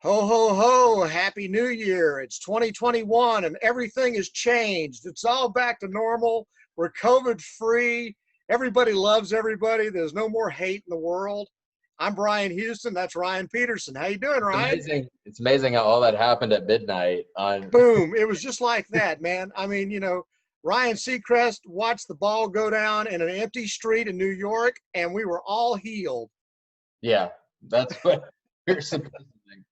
Ho, ho, ho. Happy New Year. It's 2021 and everything has changed. It's all back to normal. We're COVID free. Everybody loves everybody. There's no more hate in the world. I'm Brian Houston. That's Ryan Peterson. How you doing, It's Ryan? amazing. It's amazing how all that happened at midnight on. Boom. It was just like that, man. I mean, Ryan Seacrest watched the ball go down in an empty street in New York, and we were all healed. Yeah, that's what you're supposed to think.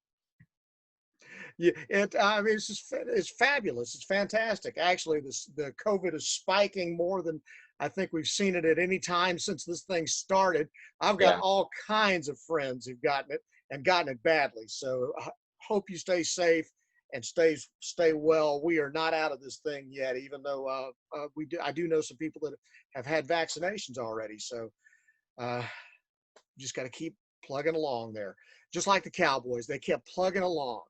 Yeah, I mean, it's fabulous. It's fantastic. Actually, the COVID is spiking more than I think we've seen it at any time since this thing started. I've got Yeah, all kinds of friends who've gotten it and gotten it badly. So I hope you stay safe and stay well. We are not out of this thing yet, even though I do know some people that have had vaccinations already. So uh, just got to keep plugging along there, just like the Cowboys. They kept plugging along.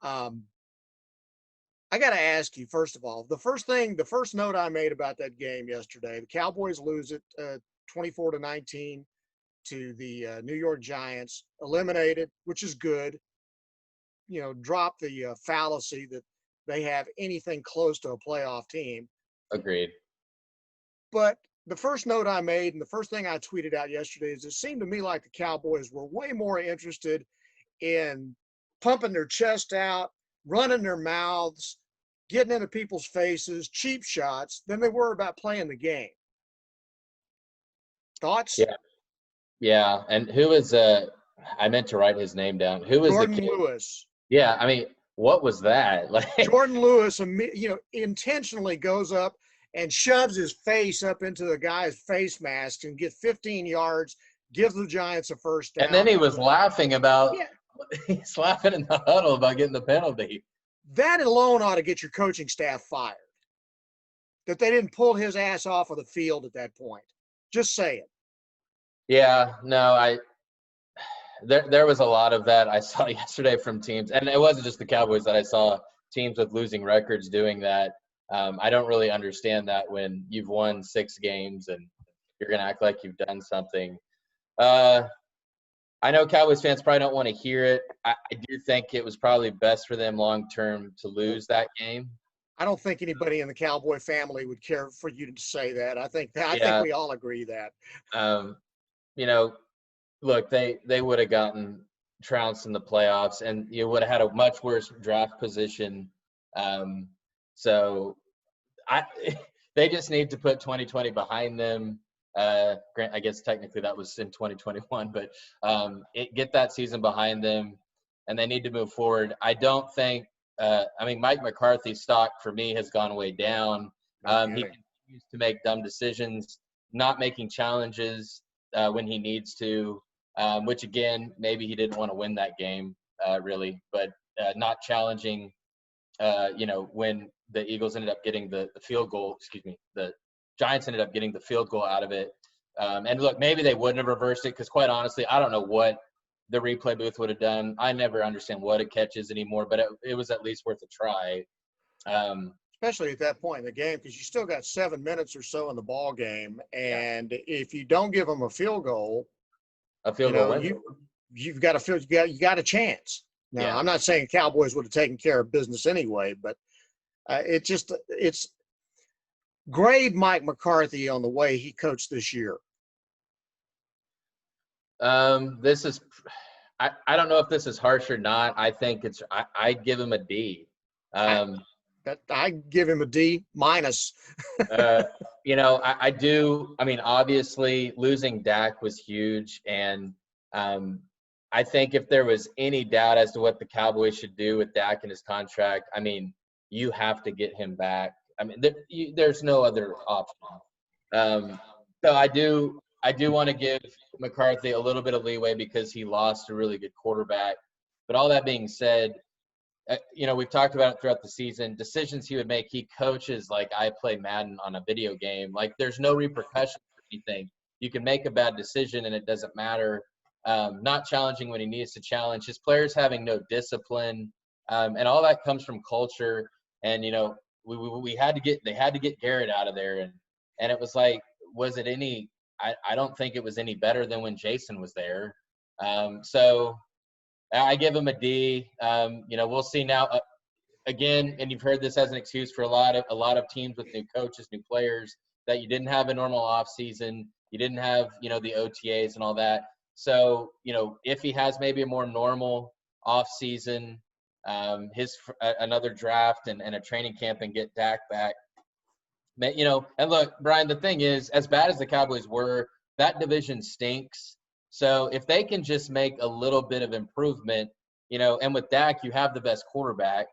Um, I got to ask you, first of all, the first note I made about that game yesterday, the Cowboys lose it 24-19 to the New York Giants, eliminated, which is good. Drop the fallacy that they have anything close to a playoff team. agreed. But the first note I made and the first thing I tweeted out yesterday is it seemed to me like the Cowboys were way more interested in pumping their chest out, running their mouths, getting into people's faces, cheap shots, than they were about playing the game. Thoughts? Yeah, yeah. And who is I meant to write his name down. Who was the Jordan kid? Lewis. Yeah, I mean, what was that? Like, Jordan Lewis, intentionally goes up and shoves his face up into the guy's face mask and gets 15 yards, gives the Giants a first and then down. he was laughing about. Yeah, He's laughing in the huddle about getting the penalty. that alone ought to get your coaching staff fired. That they didn't pull his ass off of the field at that point. Just saying. Yeah, no, there was a lot of that I saw yesterday from teams, and it wasn't just the Cowboys that I saw teams with losing records doing that. I don't really understand that when you've won 6 games and you're going to act like you've done something. Uh, I know Cowboys fans probably don't want to hear it. I do think it was probably best for them long term to lose that game. I don't think anybody in the Cowboy family would care for you to say that. I think Yeah, we all agree that. um, you know, look, they would have gotten trounced in the playoffs, and you would have had a much worse draft position. Um, so I they just need to put 2020 behind them. I guess technically that was in 2021, but get that season behind them, and they need to move forward. I don't think. I mean, Mike McCarthy's stock for me has gone way down. No He kidding. continues to make dumb decisions, not making challenges when he needs to, which again, maybe he didn't want to win that game really, but not challenging. When the Eagles ended up getting the field goal, the Giants ended up getting the field goal out of it. And look, maybe they wouldn't have reversed it because, quite honestly, I don't know what the replay booth would have done. I never understand what a catch is anymore, but it was at least worth a try. Um, Especially at that point in the game, because you still got 7 minutes or so in the ball game, yeah, and if you don't give them a field goal, a you field goal know wins. you've got to feel you got a chance. Now, Yeah. I'm not saying Cowboys would have taken care of business anyway, but it's grade Mike McCarthy on the way he coached this year. This is I don't know if this is harsh or not. I think I'd give him a D. I Um, I give him a D minus. uh, I do. I mean, obviously, losing Dak was huge, and I think if there was any doubt as to what the Cowboys should do with Dak and his contract, I mean, you have to get him back. I mean, there's no other option. So I do want to give McCarthy a little bit of leeway because he lost a really good quarterback. But all that being said, we've talked about it throughout the season. Decisions he would make, he coaches like I play Madden on a video game. Like there's no repercussions for anything. You can make a bad decision and it doesn't matter. Not challenging when he needs to challenge. His players having no discipline, and all that comes from culture. And they had to get Garrett out of there, and it was like, was it any? I don't think it was any better than when Jason was there. So I give him a D. We'll see now. Again, and you've heard this as an excuse for a lot of teams with new coaches, new players, that you didn't have a normal off season, you didn't have the OTAs and all that. So if he has maybe a more normal off season, another draft and a training camp and get Dak back. And look, Brian, the thing is, as bad as the Cowboys were, that division stinks. So if they can just make a little bit of improvement, and with Dak, you have the best quarterback,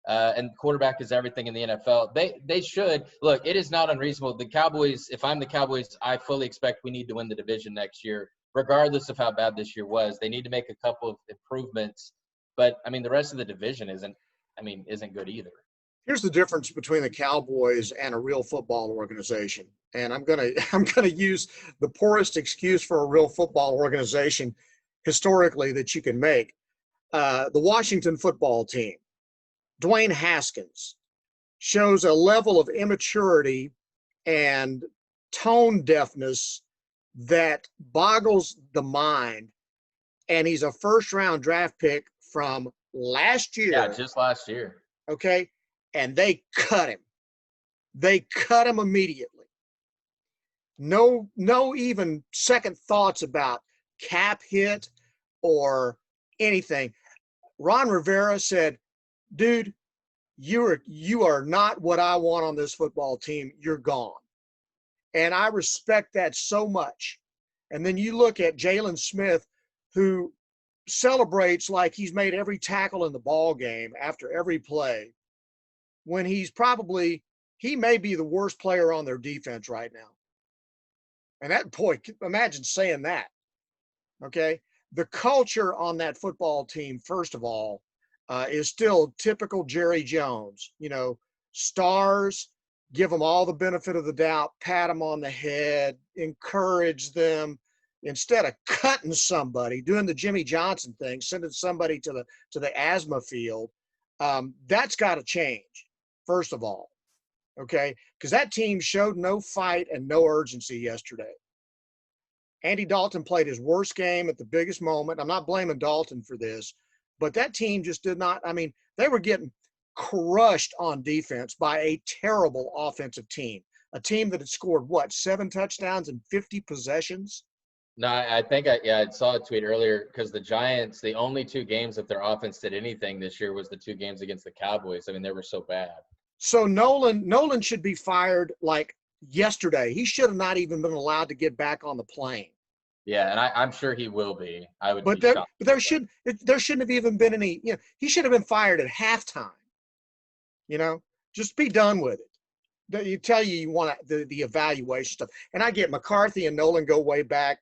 and quarterback is everything in the NFL. They should look. It is not unreasonable. The Cowboys, if I'm the Cowboys, I fully expect we need to win the division next year, regardless of how bad this year was. They need to make a couple of improvements, but I mean, the rest of the division isn't good either. Here's the difference between the Cowboys and a real football organization. And I'm gonna use the poorest excuse for a real football organization historically that you can make. The Washington football team, Dwayne Haskins, shows a level of immaturity and tone deafness that boggles the mind. And he's a first-round draft pick from last year. Yeah, just last year. Okay. And they cut him. They cut him immediately. No even second thoughts about cap hit or anything. Ron Rivera said, dude, you are not what I want on this football team. You're gone. And I respect that so much. And then you look at Jalen Smith, who celebrates like he's made every tackle in the ball game after every play, when he may be the worst player on their defense right now. And that, boy, imagine saying that, okay? The culture on that football team, first of all, is still typical Jerry Jones. Stars, give them all the benefit of the doubt, pat them on the head, encourage them, instead of cutting somebody, doing the Jimmy Johnson thing, sending somebody to the asthma field. That's got to change. First of all, okay? Because that team showed no fight and no urgency yesterday. Andy Dalton played his worst game at the biggest moment. I'm not blaming Dalton for this, but that team just did not. I mean, they were getting crushed on defense by a terrible offensive team, a team that had scored, 7 touchdowns in 50 possessions? No, I think I saw a tweet earlier, because the Giants, the only 2 games that their offense did anything this year was the 2 games against the Cowboys. I mean, they were so bad. So Nolan should be fired like yesterday. He should have not even been allowed to get back on the plane. Yeah, and I'm sure he will be. But there shouldn't have even been any. He should have been fired at halftime. Just be done with it. You want the evaluation stuff. And I get McCarthy and Nolan go way back.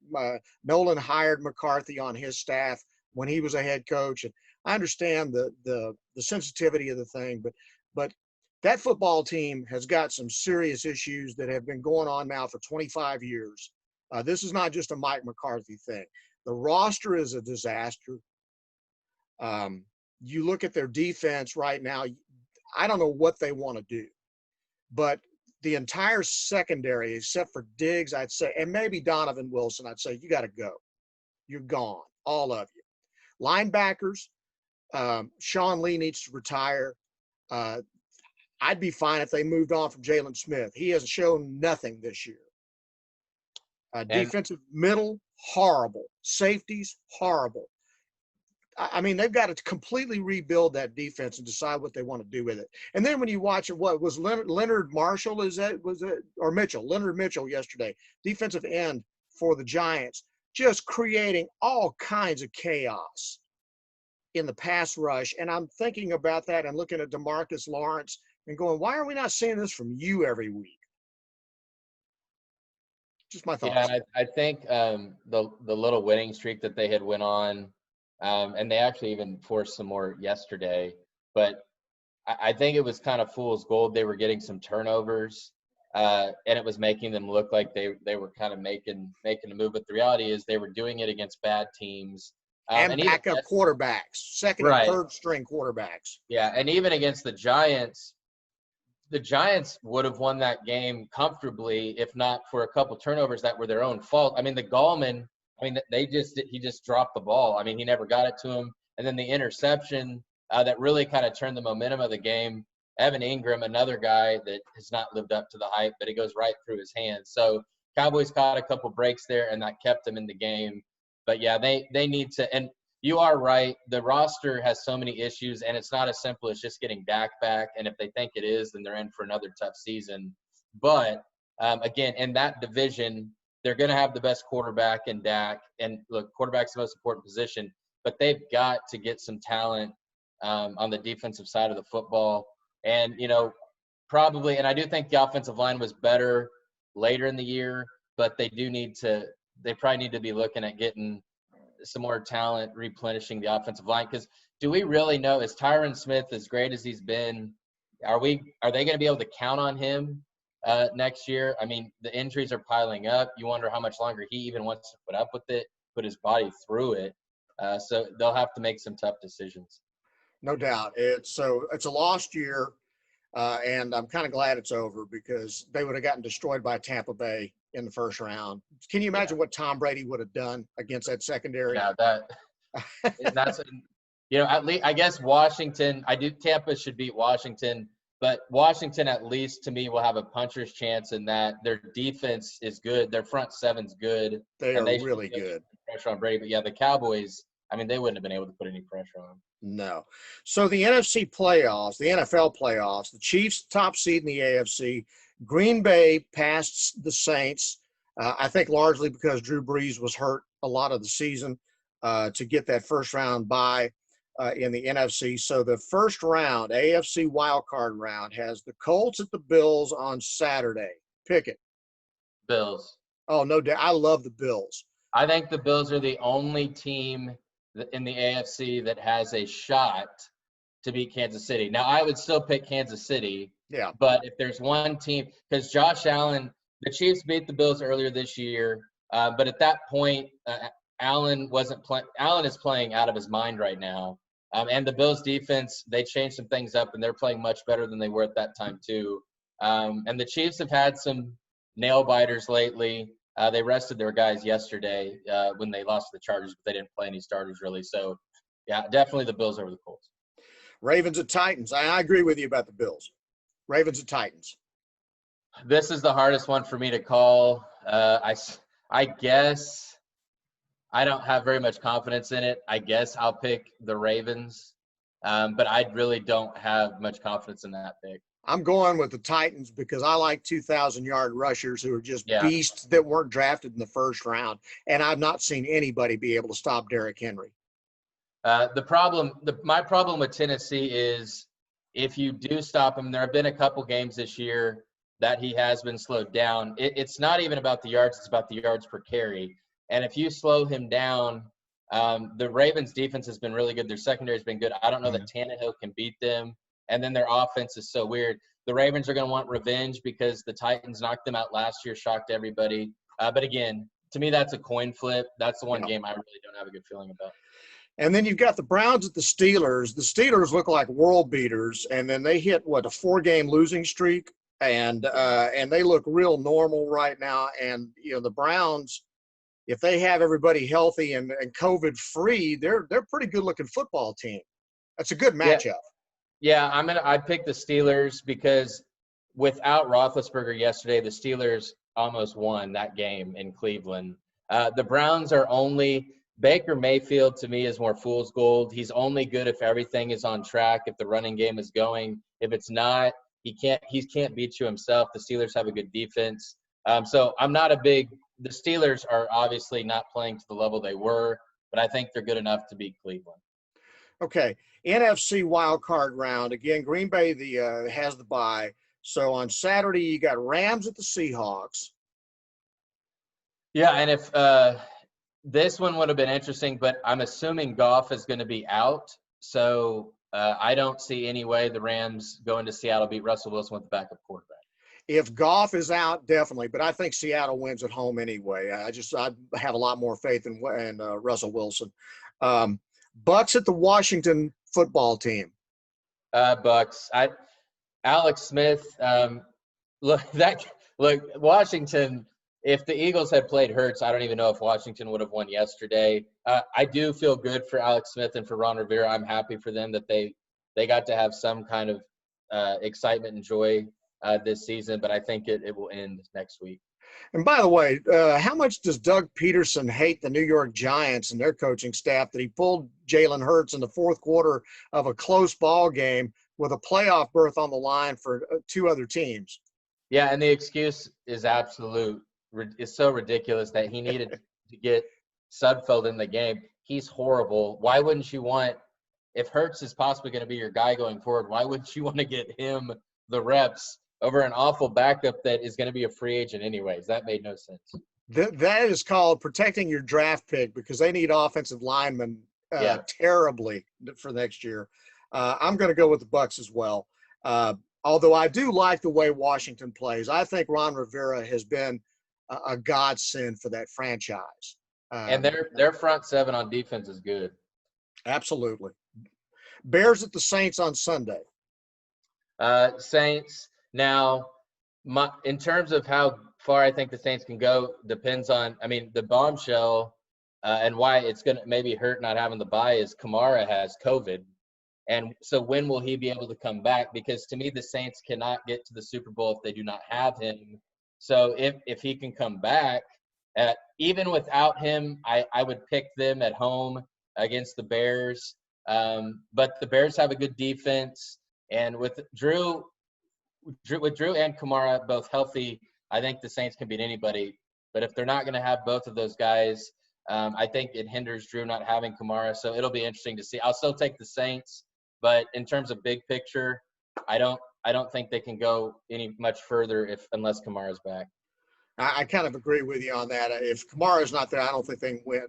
Nolan hired McCarthy on his staff when he was a head coach, and I understand the sensitivity of the thing, but that football team has got some serious issues that have been going on now for 25 years. This is not just a Mike McCarthy thing. The roster is a disaster. You look at their defense right now, I don't know what they want to do. But the entire secondary, except for Diggs, I'd say, and maybe Donovan Wilson, I'd say, you got to go. You're gone, all of you. Linebackers, Sean Lee needs to retire. I'd be fine if they moved on from Jalen Smith. He has shown nothing this year. Defensive middle, horrible. Safeties, horrible. I mean, they've got to completely rebuild that defense and decide what they want to do with it. And then when you watch it, what was Leonard Marshall? Or Mitchell? Leonard Mitchell yesterday, defensive end for the Giants, just creating all kinds of chaos in the pass rush. And I'm thinking about that and looking at DeMarcus Lawrence and going, why are we not seeing this from you every week? Just my thoughts. Yeah, I think the little winning streak that they had went on, and they actually even forced some more yesterday, but I think it was kind of fool's gold. They were getting some turnovers, and it was making them look like they were kind of making a move. But the reality is they were doing it against bad teams. And backup quarterbacks, second and third string quarterbacks. Yeah, and even against the Giants would have won that game comfortably if not for a couple turnovers that were their own fault. I mean, the Gallman, he just dropped the ball. I mean, he never got it to him. And then the interception that really kind of turned the momentum of the game. Evan Ingram, another guy that has not lived up to the hype, but it goes right through his hands. So Cowboys caught a couple breaks there, and that kept them in the game. But, yeah, they need to – and you are right. The roster has so many issues, and it's not as simple as just getting Dak back. And if they think it is, then they're in for another tough season. But, again, in that division, they're going to have the best quarterback in Dak. And, look, quarterback's the most important position. But they've got to get some talent on the defensive side of the football. And, probably – and I do think the offensive line was better later in the year, but they probably need to be looking at getting some more talent, replenishing the offensive line. Because do we really know, is Tyron Smith, as great as he's been, are they going to be able to count on him next year? I mean, the injuries are piling up. You wonder how much longer he even wants to put up with it, put his body through it. So they'll have to make some tough decisions. No doubt. It's a lost year, and I'm kind of glad it's over because they would have gotten destroyed by Tampa Bay in the first round. Can you imagine what Tom Brady would have done against that secondary? Yeah, that's at least I guess Washington. Tampa should beat Washington, but Washington at least to me will have a puncher's chance in that their defense is good, their front seven's good. They are really good. Pressure on Brady, but yeah, the Cowboys. I mean, they wouldn't have been able to put any pressure on them. No. So the NFC playoffs, the NFL playoffs, the Chiefs top seed in the AFC, Green Bay passed the Saints, I think largely because Drew Brees was hurt a lot of the season to get that first round bye in the NFC. So the first round, AFC wildcard round, has the Colts at the Bills on Saturday. Pick it. Bills. Oh, no doubt. I love the Bills. I think the Bills are the only team in the AFC that has a shot to beat Kansas City. Now, I would still pick Kansas City. Yeah. But if there's one team – because Josh Allen – the Chiefs beat the Bills earlier this year, but at that point, Allen is playing out of his mind right now. And the Bills defense, they changed some things up, and they're playing much better than they were at that time too. And the Chiefs have had some nail-biters lately. They rested their guys yesterday when they lost to the Chargers, but they didn't play any starters really. So, yeah, definitely the Bills over the Colts. Ravens at Titans. I agree with you about the Bills. Ravens at Titans. This is the hardest one for me to call. I guess I don't have very much confidence in it. I guess I'll pick the Ravens, but I really don't have much confidence in that pick. I'm going with the Titans because I like 2,000-yard rushers who are just beasts that weren't drafted in the first round, and I've not seen anybody be able to stop Derrick Henry. My problem with Tennessee is if you do stop him, there have been a couple games this year that he has been slowed down. It's not even about the yards, it's about the yards per carry. And if you slow him down, the Ravens defense has been really good. Their secondary has been good. I don't know that Tannehill can beat them. And then their offense is so weird. The Ravens are going to want revenge because the Titans knocked them out last year, shocked everybody. But again, to me, that's a coin flip. That's the one game I really don't have a good feeling about. And then you've got the Browns at the Steelers. The Steelers look like world beaters, and then they hit, a 4-game losing streak. And they look real normal right now. And, the Browns, if they have everybody healthy and COVID-free, they're a pretty good-looking football team. That's a good matchup. Yeah, I'd pick the Steelers because without Roethlisberger yesterday, the Steelers almost won that game in Cleveland. The Browns are only – Baker Mayfield, to me, is more fool's gold. He's only good if everything is on track, if the running game is going. If it's not – He can't beat you himself. The Steelers have a good defense. So I'm not the Steelers are obviously not playing to the level they were, but I think they're good enough to beat Cleveland. Okay. NFC wildcard round. Again, Green Bay has the bye. So on Saturday, you got Rams at the Seahawks. Yeah, and if this one would have been interesting, but I'm assuming Goff is going to be out. So I don't see any way the Rams going to Seattle beat Russell Wilson with the backup quarterback. If Goff is out, definitely. But I think Seattle wins at home anyway. I have a lot more faith in Russell Wilson. Bucks at the Washington football team. Bucks. Alex Smith. Washington. if the Eagles had played Hurts, I don't even know if Washington would have won yesterday. I do feel good for Alex Smith and for Ron Rivera. I'm happy for them that they got to have some kind of excitement and joy this season, but I think it will end next week. And by the way, how much does Doug Peterson hate the New York Giants and their coaching staff that he pulled Jalen Hurts in the fourth quarter of a close ball game with a playoff berth on the line for two other teams? Yeah, and the excuse is is so ridiculous that he needed to get Sudfeld in the game. He's horrible. Why wouldn't you want, if Hurts is possibly going to be your guy going forward, why wouldn't you want to get him the reps over an awful backup that is going to be a free agent anyways? That made no sense. That is called protecting your draft pick, because they need offensive linemen terribly for next year. I'm going to go with the Bucs as well. Although I do like the way Washington plays. I think Ron Rivera has been a godsend for that franchise. And their front seven on defense is good. Absolutely. Bears at the Saints on Sunday. Saints. Now, in terms of how far I think the Saints can go, depends on, the bombshell and why it's going to maybe hurt not having the bye is Kamara has COVID. And so when will he be able to come back? Because to me, the Saints cannot get to the Super Bowl if they do not have him. So if he can come back, even without him, I would pick them at home against the Bears. But the Bears have a good defense. And with Drew and Kamara both healthy, I think the Saints can beat anybody. But if they're not going to have both of those guys, I think it hinders Drew not having Kamara. So it'll be interesting to see. I'll still take the Saints. But in terms of big picture, I don't think they can go any much further unless Kamara's back. I kind of agree with you on that. If Kamara's not there, I don't think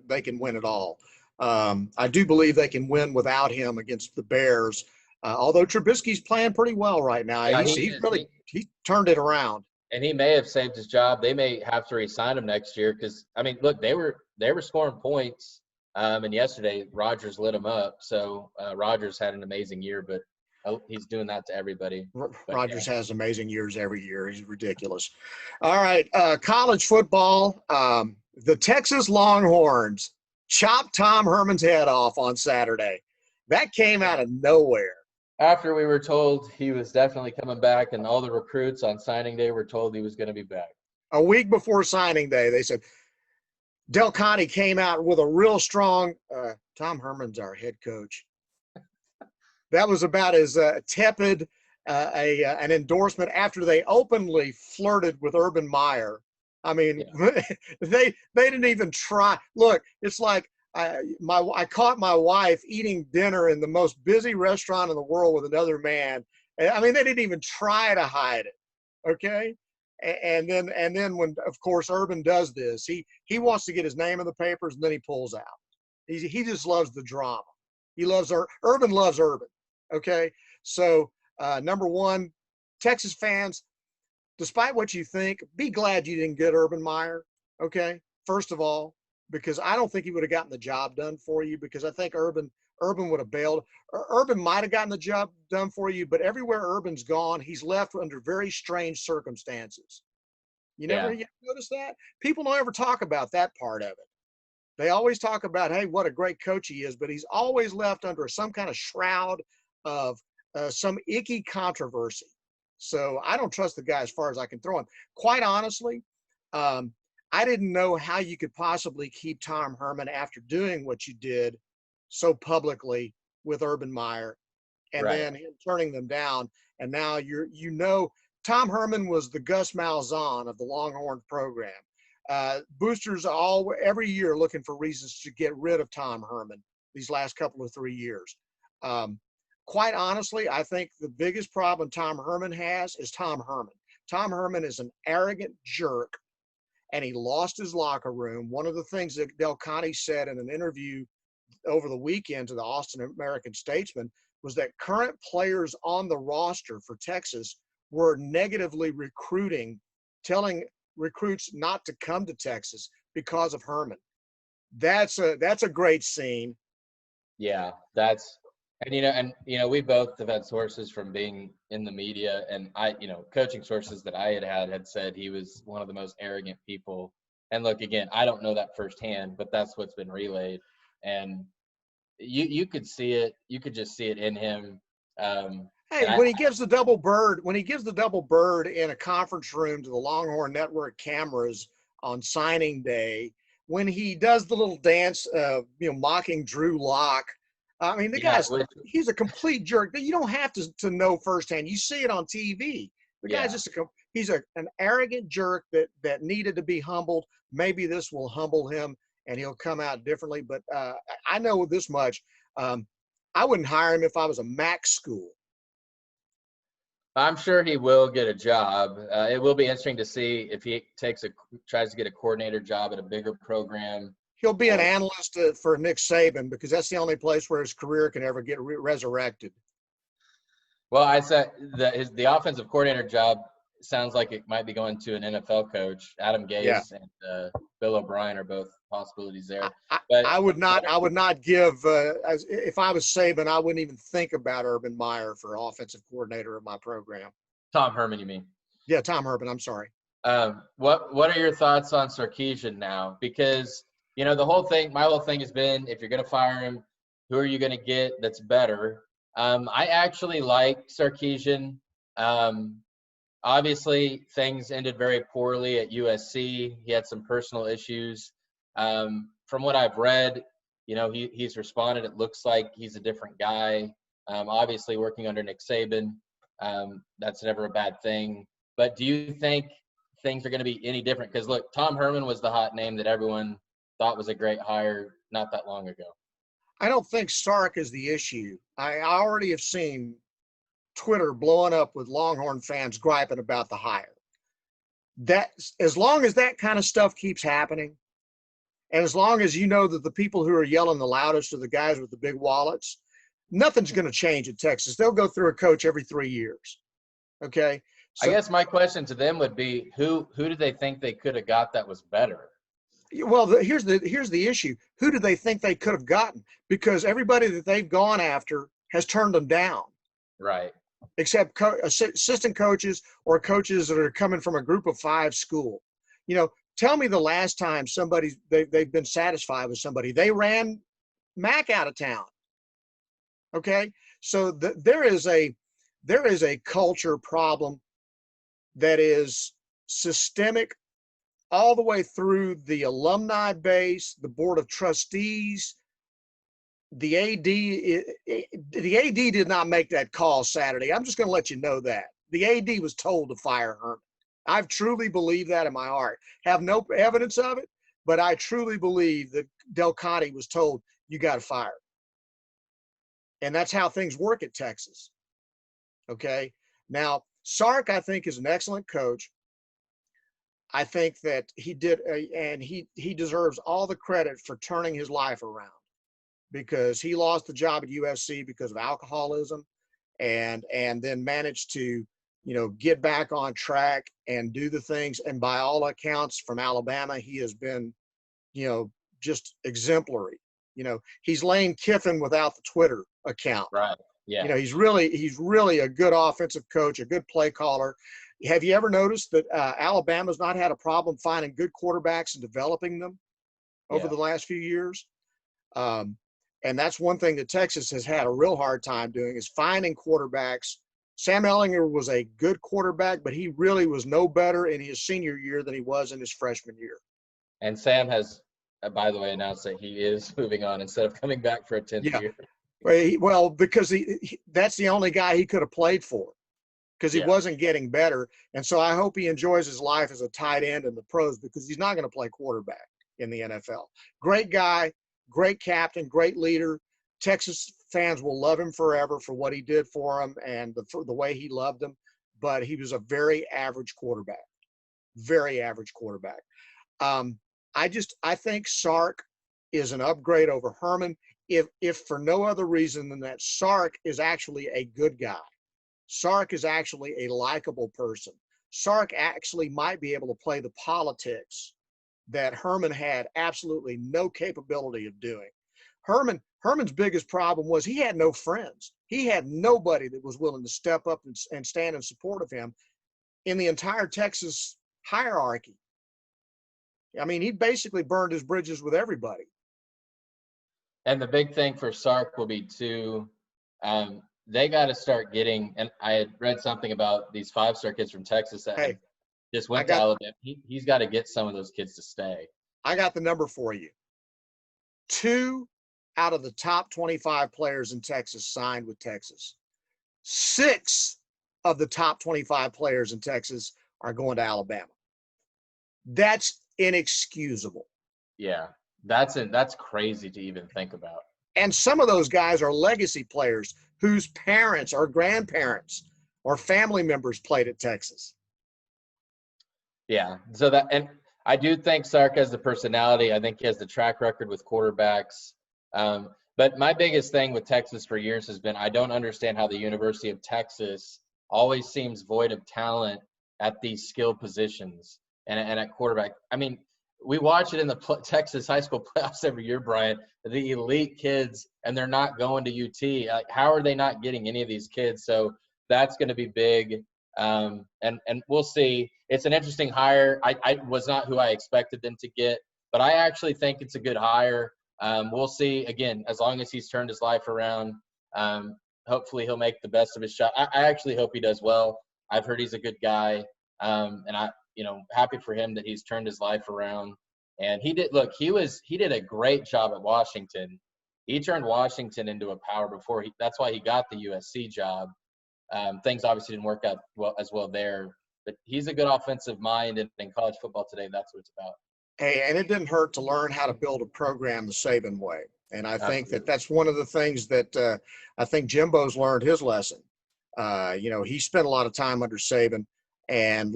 they can win at all. I do believe they can win without him against the Bears. Although Trubisky's playing pretty well right now. Yeah, he turned it around. And he may have saved his job. They may have to re-sign him next year because look, they were scoring points. And yesterday, Rodgers lit him up. So Rodgers had an amazing year, but he's doing that to everybody. Rodgers has amazing years every year. He's ridiculous. All right, college football. The Texas Longhorns chopped Tom Herman's head off on Saturday. That came out of nowhere. After we were told he was definitely coming back, and all the recruits on signing day were told he was going to be back. A week before signing day, they said, Del Conte came out with a real strong Tom Herman's our head coach. That was about as tepid an endorsement after they openly flirted with Urban Meyer. They didn't even try. Look, it's like I caught my wife eating dinner in the most busy restaurant in the world with another man. They didn't even try to hide it. Okay. And then when, of course, Urban does this, he wants to get his name in the papers, and then he pulls out. He just loves the drama. Urban loves Urban. Okay. So number one, Texas fans, despite what you think, be glad you didn't get Urban Meyer. Okay. First of all, because I don't think he would have gotten the job done for you, because I think Urban would have bailed. Urban might have gotten the job done for you, but everywhere Urban's gone, he's left under very strange circumstances. You notice that? People don't ever talk about that part of it. They always talk about, hey, what a great coach he is, but he's always left under some kind of shroud of some icky controversy. So I don't trust the guy as far as I can throw him. Quite honestly, I didn't know how you could possibly keep Tom Herman after doing what you did so publicly with Urban Meyer, and then him turning them down. And now Tom Herman was the Gus Malzahn of the Longhorn program. Boosters are every year looking for reasons to get rid of Tom Herman these last couple of 3 years. Quite honestly, I think the biggest problem Tom Herman has is Tom Herman. Tom Herman is an arrogant jerk, and he lost his locker room. One of the things that Del Conte said in an interview over the weekend to the Austin American-Statesman was that current players on the roster for Texas were negatively recruiting, telling recruits not to come to Texas because of Herman. That's a great scene. Yeah, And we both have had sources from being in the media, and coaching sources that I had said he was one of the most arrogant people. And look, again, I don't know that firsthand, but that's what's been relayed. And you could see it. You could just see it in him. Hey, when he gives the double bird in a conference room to the Longhorn Network cameras on signing day, when he does the little dance, mocking Drew Lock, I mean, he's a complete jerk. You don't have to know firsthand. You see it on TV. The guy's just he's an arrogant jerk that needed to be humbled. Maybe this will humble him and he'll come out differently. But I know this much. I wouldn't hire him if I was a MAC school. I'm sure he will get a job. It will be interesting to see if he tries to get a coordinator job at a bigger program. He'll be an analyst for Nick Saban, because that's the only place where his career can ever get resurrected. Well, I said the offensive coordinator job sounds like it might be going to an NFL coach. Adam Gase and Bill O'Brien are both possibilities there. But I would not give if I was Saban, I wouldn't even think about Urban Meyer for offensive coordinator of my program. Tom Herman, you mean? Yeah, Tom Herman. I'm sorry. What are your thoughts on Sarkisian now? Because my whole thing has been, if you're going to fire him, who are you going to get that's better? I actually like Sarkisian. Obviously, things ended very poorly at USC. He had some personal issues. From what I've read, he's responded. It looks like he's a different guy. Obviously, working under Nick Saban, that's never a bad thing. But do you think things are going to be any different? Because, look, Tom Herman was the hot name that everyone thought was a great hire not that long ago. I don't think Sark is the issue. I already have seen Twitter blowing up with Longhorn fans griping about the hire. That, as long as that kind of stuff keeps happening, and as long as you know that the people who are yelling the loudest are the guys with the big wallets, nothing's going to change at Texas. They'll go through a coach every 3 years. Okay. So, I guess my question to them would be, who do they think they could have got that was better? Well, here's the issue. Who do they think they could have gotten? Because everybody that they've gone after has turned them down. Right. Except assistant coaches or coaches that are coming from a group of 5 school. Tell me the last time they've been satisfied with somebody. They ran Mac out of town. Okay, so there is a culture problem that is systemic all the way through the alumni base, the board of trustees. The AD did not make that call Saturday. I'm just going to let you know that. The AD was told to fire Herman. I truly believe that in my heart. Have no evidence of it, but I truly believe that Del Conte was told, you got to fire. And that's how things work at Texas. Okay. Now, Sark, I think, is an excellent coach. I think that he did, and he deserves all the credit for turning his life around, because he lost the job at USC because of alcoholism, and then managed to, get back on track and do the things. And by all accounts from Alabama, he has been, just exemplary. He's Lane Kiffin without the Twitter account. Right. Yeah. He's really a good offensive coach, a good play caller. Have you ever noticed that Alabama's not had a problem finding good quarterbacks and developing them over the last few years? And that's one thing that Texas has had a real hard time doing, is finding quarterbacks. Sam Ehlinger was a good quarterback, but he really was no better in his senior year than he was in his freshman year. And Sam has, by the way, announced that he is moving on instead of coming back for a 10th year. Well, because that's the only guy he could have played for, because he wasn't getting better. And so I hope he enjoys his life as a tight end in the pros, because he's not going to play quarterback in the NFL. Great guy, great captain, great leader. Texas fans will love him forever for what he did for them and for the way he loved them. But he was a very average quarterback, very average quarterback. I think Sark is an upgrade over Herman, if for no other reason than that Sark is actually a good guy. Sark is actually a likable person. Sark actually might be able to play the politics that Herman had absolutely no capability of doing. Herman's biggest problem was he had no friends. He had nobody that was willing to step up and stand in support of him in the entire Texas hierarchy. I mean, he basically burned his bridges with everybody. And the big thing for Sark will be too, they got to start getting. And I had read something about these 5-star kids from Texas that Hey, just went to Alabama. He's got to get some of those kids to stay. I got the number for you. 2 out of the top 25 players in Texas signed with Texas. 6 of the top 25 players in Texas are going to Alabama. That's inexcusable. Yeah, that's crazy to even think about. And some of those guys are legacy players whose parents or grandparents or family members played at Texas. Yeah, so that, and I do think Sark has the personality. I think he has the track record with quarterbacks. But my biggest thing with Texas for years has been I don't understand how the University of Texas always seems void of talent at these skill positions and at quarterback. I mean, we watch it in the Texas high school playoffs every year, Brian, the elite kids, and they're not going to UT. Like, how are they not getting any of these kids? So that's going to be big. And we'll see. It's an interesting hire. I was not who I expected them to get, but I actually think it's a good hire. We'll see. Again, as long as he's turned his life around, hopefully he'll make the best of his shot. I actually hope he does well. I've heard he's a good guy, and happy for him that he's turned his life around. And he did. Look, he did a great job at Washington. He turned Washington into a power before. That's why he got the USC job. Things obviously didn't work out as well there, but he's a good offensive mind, and in college football today, that's what it's about. Hey, and it didn't hurt to learn how to build a program the Saban way. And I think Absolutely. that's one of the things that I think Jimbo's learned his lesson. He spent a lot of time under Saban and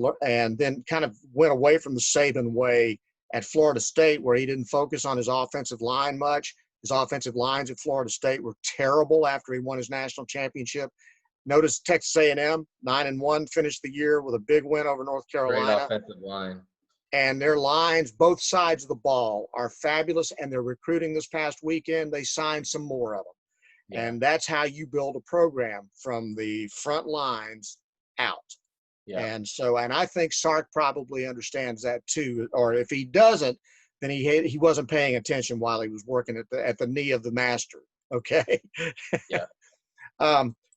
then kind of went away from the Saban way at Florida State, where he didn't focus on his offensive line much. His offensive lines at Florida State were terrible after he won his national championship. Notice Texas A&M 9-1 finished the year with a big win over North Carolina. Great offensive line. And their lines, both sides of the ball, are fabulous. And they're recruiting this past weekend. They signed some more of them. Yeah. And that's how you build a program, from the front lines out. Yeah. And I think Sark probably understands that too. Or if he doesn't, then he wasn't paying attention while he was working at the knee of the master. Okay. Yeah.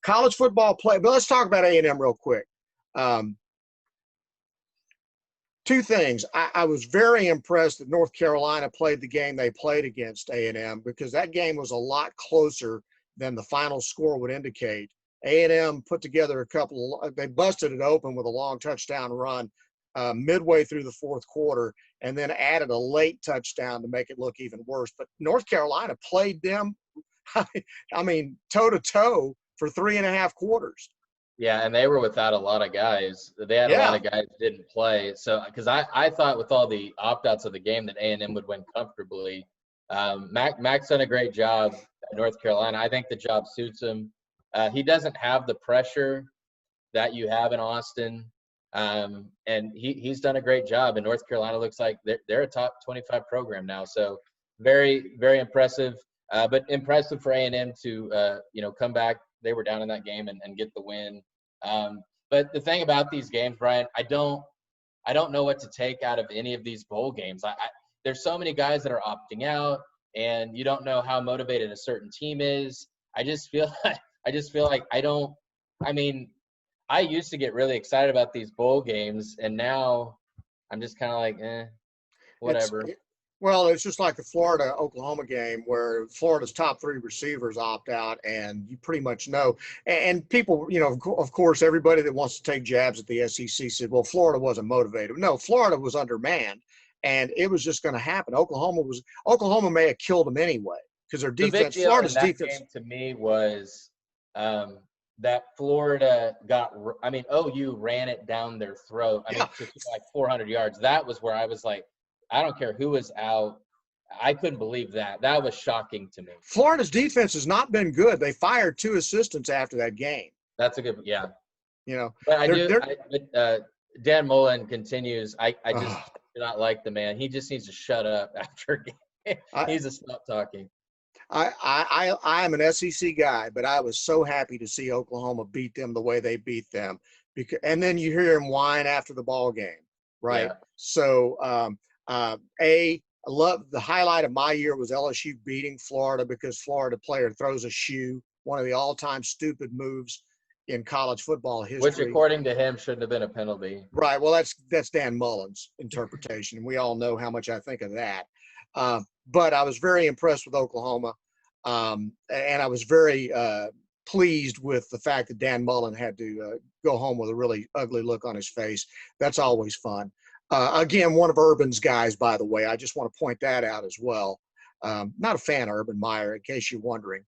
College football play, but let's talk about A&M real quick. 2 things. I was very impressed that North Carolina played the game they played against A&M, because that game was a lot closer than the final score would indicate. A&M put together they busted it open with a long touchdown run midway through the 4th quarter, and then added a late touchdown to make it look even worse. But North Carolina played them, I mean, toe-to-toe for 3.5 quarters. Yeah, and they were without a lot of guys. They had a lot of guys that didn't play. So, because I thought with all the opt-outs of the game that A&M would win comfortably. Mac's done a great job at North Carolina. I think the job suits him. He doesn't have the pressure that you have in Austin, and he's done a great job. And North Carolina looks like they're a top 25 program now. So, very, very impressive. But impressive for A&M to come back. They were down in that game and get the win. But the thing about these games, Brian, I don't know what to take out of any of these bowl games. There's so many guys that are opting out, and you don't know how motivated a certain team is. I just feel like I used to get really excited about these bowl games, and now I'm just kind of like, whatever. It's just like the Florida-Oklahoma game, where Florida's top 3 receivers opt out, and you pretty much know. And people, of course, everybody that wants to take jabs at the SEC said, well, Florida wasn't motivated. No, Florida was undermanned, and it was just going to happen. Oklahoma may have killed them anyway, because their defense, Florida's defense. Game to me was that Florida OU ran it down their throat. It took like 400 yards. That was where I was like, I don't care who was out. I couldn't believe that. That was shocking to me. Florida's defense has not been good. They fired 2 assistants after that game. That's a good, yeah. But Dan Mullen continues. I just do not like the man. He just needs to shut up after a game. He's a stop talking. I am an SEC guy, but I was so happy to see Oklahoma beat them the way they beat them. And then you hear him whine after the ball game, right? Yeah. So, I love the highlight of my year was LSU beating Florida because Florida player throws a shoe, one of the all-time stupid moves in college football Which, history. according to him, shouldn't have been a penalty. Right. Well, that's Dan Mullen's interpretation, and we all know how much I think of that. But I was very impressed with Oklahoma, and I was very pleased with the fact that Dan Mullen had to go home with a really ugly look on his face. That's always fun. Again, one of Urban's guys, by the way. I just want to point that out as well. Not a fan of Urban Meyer, in case you're wondering.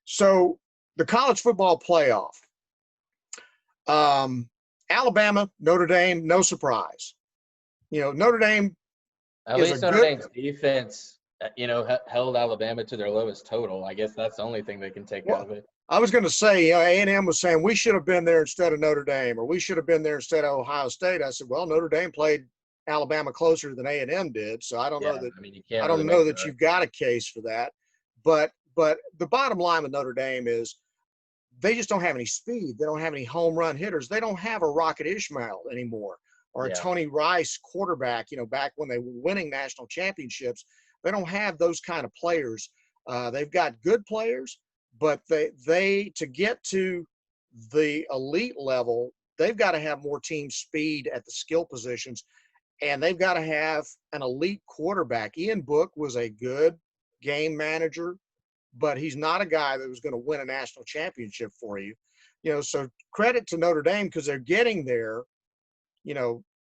So the college football playoff. Alabama, Notre Dame, no surprise. Notre Dame At is a least Notre good. Dame's defense, held Alabama to their lowest total. I guess that's the only thing they can take out Well, of it. I was going to say, A&M was saying we should have been there instead of Notre Dame, or we should have been there instead of Ohio State. I said, well, Notre Dame played Alabama closer than A&M did, so I don't know Yeah, that. I mean, you I can't really don't know make that that. you've got a case for that. But the bottom line with Notre Dame is they just don't have any speed. They don't have any home run hitters. They don't have a Rocket Ishmael anymore or a Yeah. Tony Rice quarterback, back when they were winning national championships. They don't have those kind of players. They've got good players, but they to get to the elite level, they've got to have more team speed at the skill positions, and they've got to have an elite quarterback. Ian Book was a good game manager, but he's not a guy that was going to win a national championship for you. So credit to Notre Dame because they're getting there,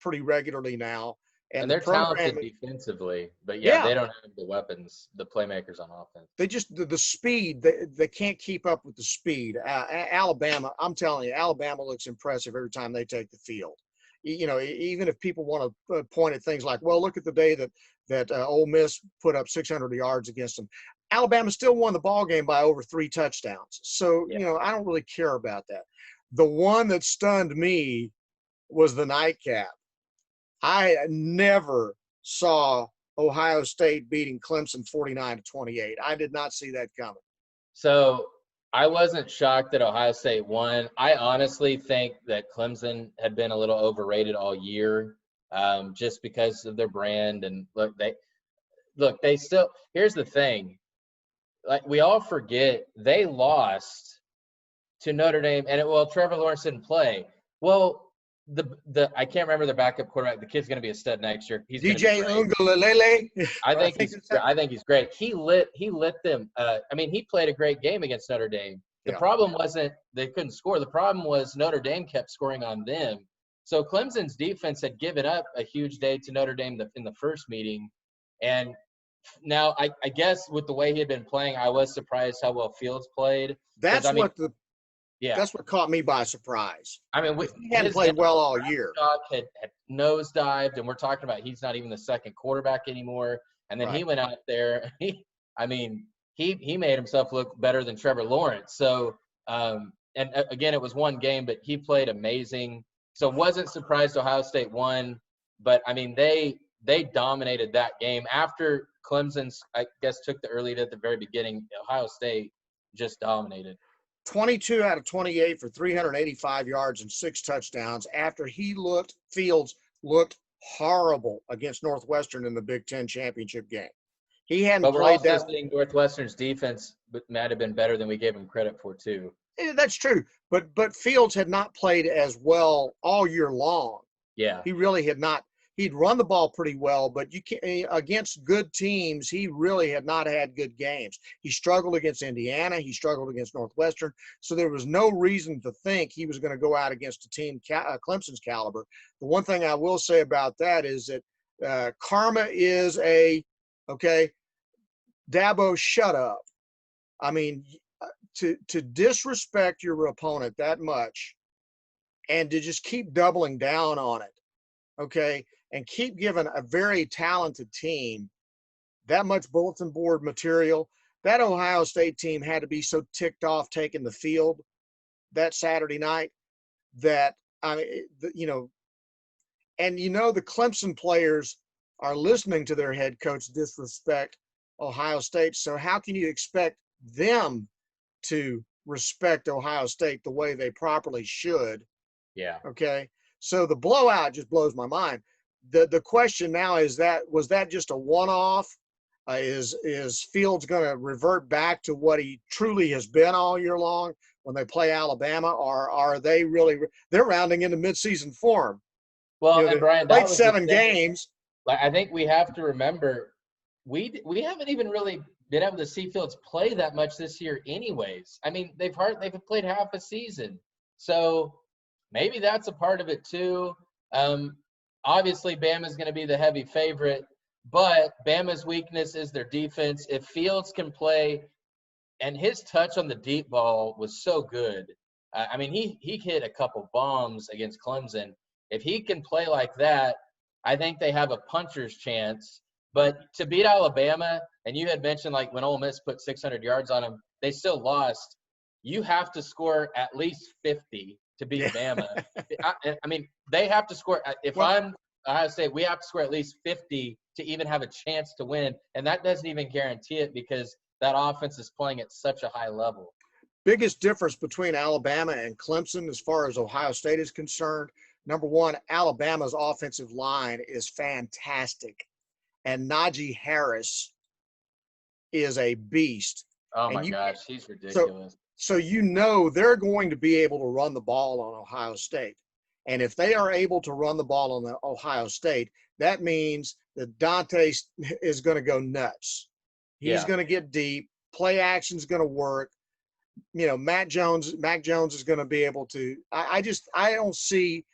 pretty regularly now. And And the they're program, talented defensively, but yeah, yeah, they don't have the weapons, the playmakers on offense. they just the speed they can't keep up with the speed. Alabama, I'm telling you, Alabama looks impressive every time they take the field. Even if people want to point at things like, well, look at the day that Ole Miss put up 600 yards against them. Alabama still won the ball game by over 3 touchdowns. So Yeah. I don't really care about that. The one that stunned me was the nightcap. I never saw Ohio State beating Clemson 49-28. I did not see that coming. So I wasn't shocked that Ohio State won. I honestly think that Clemson had been a little overrated all year, just because of their brand. And they still. Here's the thing: like we all forget, they lost to Notre Dame, and Trevor Lawrence didn't play. Well, the I can't remember the backup quarterback. The kid's going to be a stud next year. He's going to be DJ great. Ungalalele. I think he's great. He lit them. He played a great game against Notre Dame. The problem wasn't they couldn't score. The problem was Notre Dame kept scoring on them. So Clemson's defense had given up a huge day to Notre Dame in the first meeting, and now I guess with the way he had been playing, I was surprised how well Fields played. That's Yeah. what caught me by surprise. I mean, He hadn't played well all year. Stock had nosedived, and we're talking about he's not even the second quarterback anymore. And then he went out there. He made himself look better than Trevor Lawrence. So, and again, it was one game, but he played amazing. So wasn't surprised Ohio State won, but I mean they dominated that game. After Clemson's, I guess, took the early lead at the very beginning, Ohio State just dominated. 22 out of 28 for 385 yards and 6 touchdowns after Fields looked horrible against Northwestern in the Big Ten championship game. He hadn't But we're played also that. seeing Northwestern's defense might have been better than we gave him credit for too. That's true, but Fields had not played as well all year long. Yeah, He really had not. He'd run the ball pretty well, but against good teams, he really had not had good games. He struggled against Indiana. He struggled against Northwestern. So there was no reason to think he was going to go out against a team Clemson's caliber. The one thing I will say about that is that karma is Dabo, shut up. I mean, to disrespect your opponent that much and to just keep doubling down on it, and keep giving a very talented team that much bulletin board material. That Ohio State team had to be so ticked off taking the field that Saturday night that, the Clemson players are listening to their head coach disrespect Ohio State. So how can you expect them to respect Ohio State the way they properly should? Yeah. Okay. So the blowout just blows my mind. The question now is, that was that just a one-off? Is Fields going to revert back to what he truly has been all year long when they play Alabama, or are they really, they're rounding into midseason form? Well, You know, and they Brian, played that was the 7 games. like, I think we have to remember we haven't even really been able to see Fields play that much this year anyways. I mean, they've played half a season. So maybe that's a part of it too. Obviously Bama's going to be the heavy favorite, but Bama's weakness is their defense. If Fields can play, and his touch on the deep ball was so good. I mean, he hit a couple bombs against Clemson. If he can play like that, I think they have a puncher's chance. But to beat Alabama, and you had mentioned like when Ole Miss put 600 yards on them, they still lost. You have to score at least 50 to beat Yeah. Bama. I mean, they have to score. If Well, I'm Ohio State, we have to score at least 50 to even have a chance to win, and that doesn't even guarantee it because that offense is playing at such a high level. biggest difference between Alabama and Clemson as far as Ohio State is concerned, number one, Alabama's offensive line is fantastic, and Najee Harris is a beast. Oh And my you gosh, he's so ridiculous. so you know they're going to be able to run the ball on Ohio State. And if they are able to run the ball on the Ohio State, that means that Dante is going to go nuts. He's Yeah. going to get deep. Play action is going to work. You know, Mac Jones is going to be able to. I don't see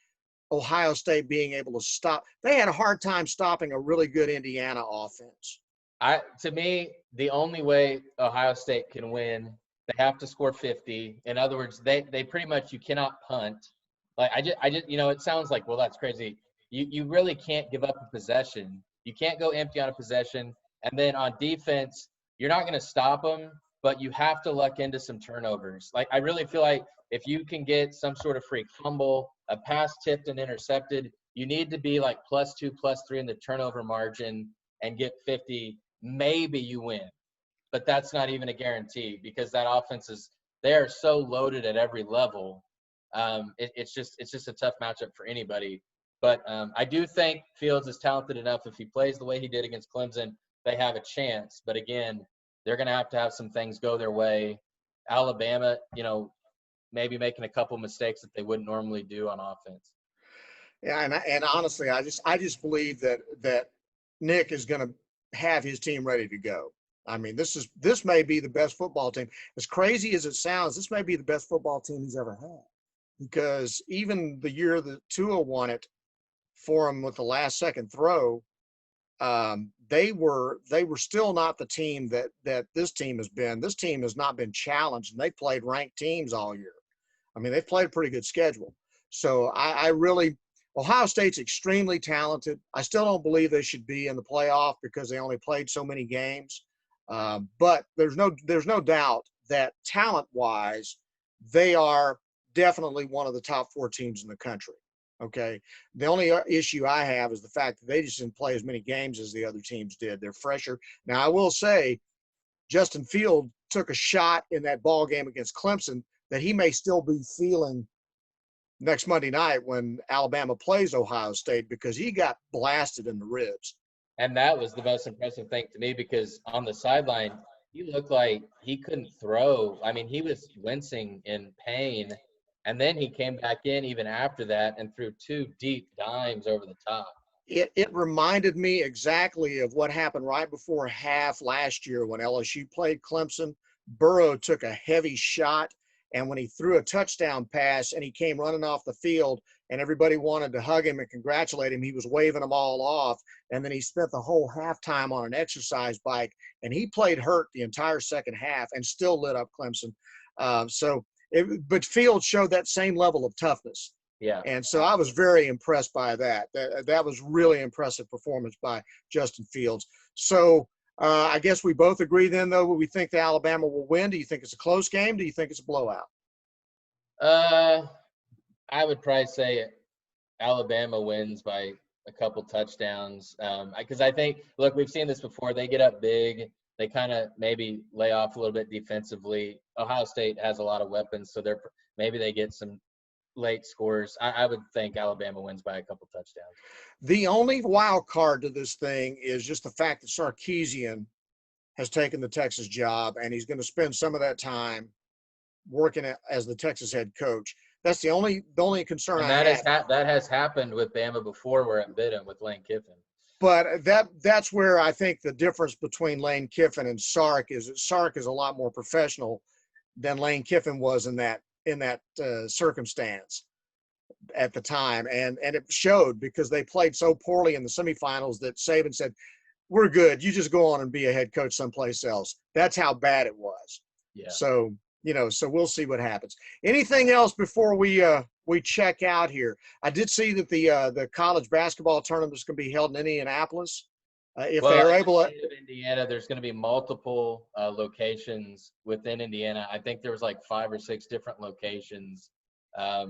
Ohio State being able to stop. They had a hard time stopping a really good Indiana offense. To me, the only way Ohio State can win, they have to score 50. In other words, they pretty much, you cannot punt. Like I just it sounds like, well, that's crazy. You really can't give up a possession. You can't go empty on a possession. And then on defense, you're not going to stop them, but you have to luck into some turnovers. Like I really feel like if you can get some sort of freak fumble, a pass tipped and intercepted, you need to be like +2, +3 in the turnover margin and get 50. Maybe you win, but that's not even a guarantee because that offense they are so loaded at every level. It's just a tough matchup for anybody. But I do think Fields is talented enough. If he plays the way he did against Clemson, they have a chance. But again, they're going to have some things go their way. Alabama, maybe making a couple mistakes that they wouldn't normally do on offense. Yeah, and honestly, I just believe that Nick is going to have his team ready to go. I mean, this may be the best football team. As crazy as it sounds, this may be the best football team he's ever had. Because even the year that Tua won it for him with the last second throw, they were still not the team that this team has been. This team has not been challenged, and they played ranked teams all year. I mean, they've played a pretty good schedule. So I really, Ohio State's extremely talented. I still don't believe they should be in the playoff because they only played so many games. But there's no doubt that talent-wise, they are definitely one of the top 4 teams in the country. Okay. The only issue I have is the fact that they just didn't play as many games as the other teams did. They're fresher. Now, I will say Justin Field took a shot in that ball game against Clemson that he may still be feeling next Monday night when Alabama plays Ohio State, because he got blasted in the ribs. And that was the most impressive thing to me because on the sideline, he looked like he couldn't throw. I mean, he was wincing in pain. And then he came back in even after that and threw 2 deep dimes over the top. It reminded me exactly of what happened right before half last year when LSU played Clemson. Burrow took a heavy shot, and when he threw a touchdown pass and he came running off the field and everybody wanted to hug him and congratulate him, he was waving them all off. And then he spent the whole halftime on an exercise bike, and he played hurt the entire second half and still lit up Clemson. But Fields showed that same level of toughness. Yeah. And so I was very impressed by that. That was really impressive performance by Justin Fields. So I guess we both agree then, though, we think that Alabama will win. Do you think it's a close game? Do you think it's a blowout? I would probably say Alabama wins by a couple touchdowns. Because I think, look, we've seen this before. They get up big. they kind of maybe lay off a little bit defensively. Ohio State has a lot of weapons, so maybe they get some late scores. I would think Alabama wins by a couple touchdowns. The only wild card to this thing is just the fact that Sarkisian has taken the Texas job, and he's going to spend some of that time working as the Texas head coach. That's the only concern And I have. That has happened with Bama before, where it bit him with Lane Kiffin. But that's where I think the difference between Lane Kiffin and Sark is that Sark is a lot more professional than Lane Kiffin was in that circumstance at the time, and it showed because they played so poorly in the semifinals that Saban said, "We're good. You just go on and be a head coach someplace else." That's how bad it was. Yeah. So so we'll see what happens. Anything else before we check out here? I did see that the college basketball tournament is going to be held in Indianapolis. If they're able to, in Indiana, there's going to be multiple locations within Indiana. I think there was like 5 or 6 different locations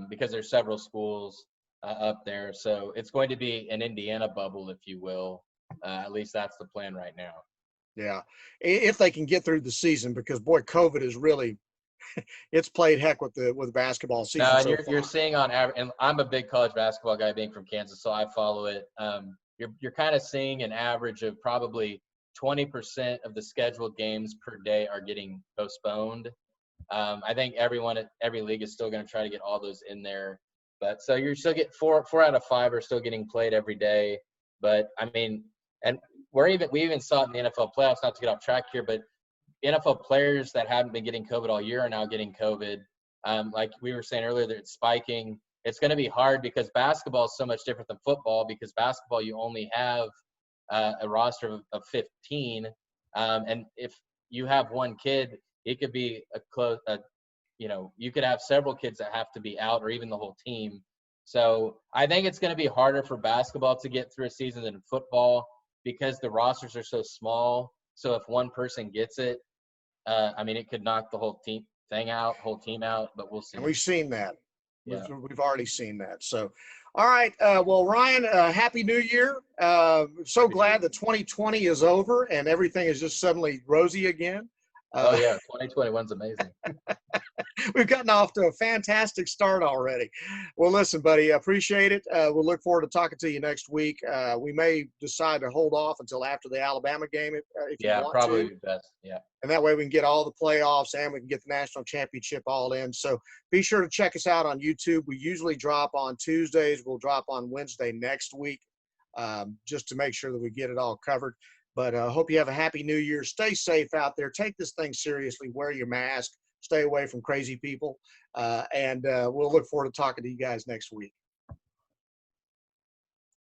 because there's several schools up there. So it's going to be an Indiana bubble, if you will. At least that's the plan right now. Yeah, if they can get through the season, because boy, COVID is really it's played heck with the basketball season. No, and you're seeing on average, and I'm a big college basketball guy, being from Kansas, so I follow it. You're kind of seeing an average of probably 20% of the scheduled games per day are getting postponed. I think every league is still going to try to get all those in there, but so you're still getting 4 out of 5 are still getting played every day. But I mean, and we even saw it in the NFL playoffs. Not to get off track here, but NFL players that haven't been getting COVID all year are now getting COVID. Like we were saying earlier, that it's spiking. It's going to be hard because basketball is so much different than football, because basketball, you only have a roster of 15. And if you have one kid, it could be you could have several kids that have to be out, or even the whole team. So I think it's going to be harder for basketball to get through a season than football, because the rosters are so small. So if one person gets it, it could knock the whole team out, but we'll see. And we've seen that. Yeah. We've already seen that. So, all right. Well, Ryan, Happy New Year. So glad that 2020 is over and everything is just suddenly rosy again. 2021's amazing. We've gotten off to a fantastic start already. Well, listen, buddy, I appreciate it. We'll look forward to talking to you next week. We may decide to hold off until after the Alabama game if you want probably to. Best. Yeah. And that way we can get all the playoffs and we can get the national championship all in. So be sure to check us out on YouTube. We usually drop on Tuesdays. We'll drop on Wednesday next week just to make sure that we get it all covered. But I hope you have a happy New Year. Stay safe out there. Take this thing seriously. Wear your mask. Stay away from crazy people. And we'll look forward to talking to you guys next week.